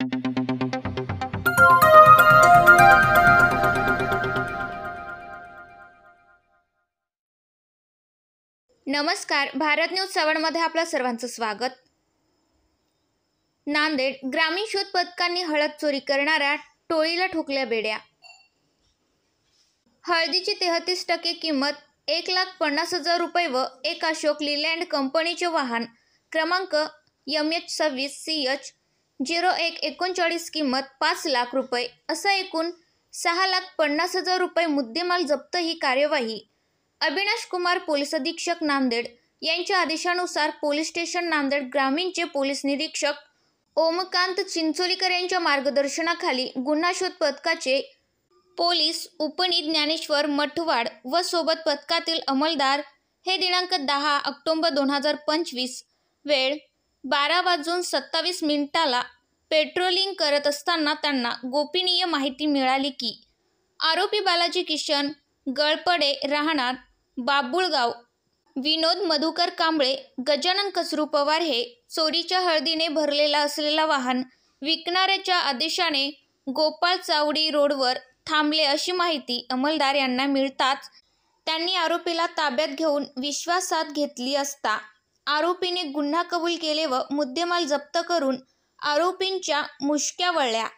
नमस्कार. भारत न्यूज 7 मध्ये आपल्या सर्वांचं स्वागत. नांदेड ग्रामीण शोध पथकांनी हळद चोरी करणाऱ्या टोळीला ठोकल्या बेड्या. हळदीची 33% किंमत 1,50,000 रुपये व एक अशोक लीलँड कंपनीचे वाहन क्रमांक MH26CH0139 किंमत 5 लाख रुपये असा एकूण 6,50,000 रुपये मुद्देमाल जप्त. ही कार्यवाही अविनाश कुमार पोलीस अधीक्षक नांदेड यांच्या आदेशानुसार पोलीस स्टेशन नांदेड ग्रामीणचे पोलीस निरीक्षक ओमकांत चिंचोलीकर यांच्या मार्गदर्शनाखाली गुन्हा शोध पथकाचे पोलीस उपनीत ज्ञानेश्वर मठवाड व सोबत पथकातील अंमलदार हे दिनांक 10 ऑक्टोबर 2025 वेळ 12:27 पेट्रोलिंग करत असताना त्यांना गोपनीय माहिती मिळाली की आरोपी बालाजी किशन गळपडे राहणार बाबुळगाव, विनोद मधुकर कांबळे, गजानन कसरू पवार हे चोरीच्या हळदीने भरलेला असलेला वाहन विकणाऱ्याच्या आदेशाने गोपाळ चावडी रोडवर थांबले अशी माहिती अंमलदार यांना मिळताच त्यांनी आरोपीला ताब्यात घेऊन विश्वासात घेतली असता आरोपीने गुन्हा कबूल केले व मुद्देमाल जप्त करून आरोपींच्या मुष्क्या वळल्या.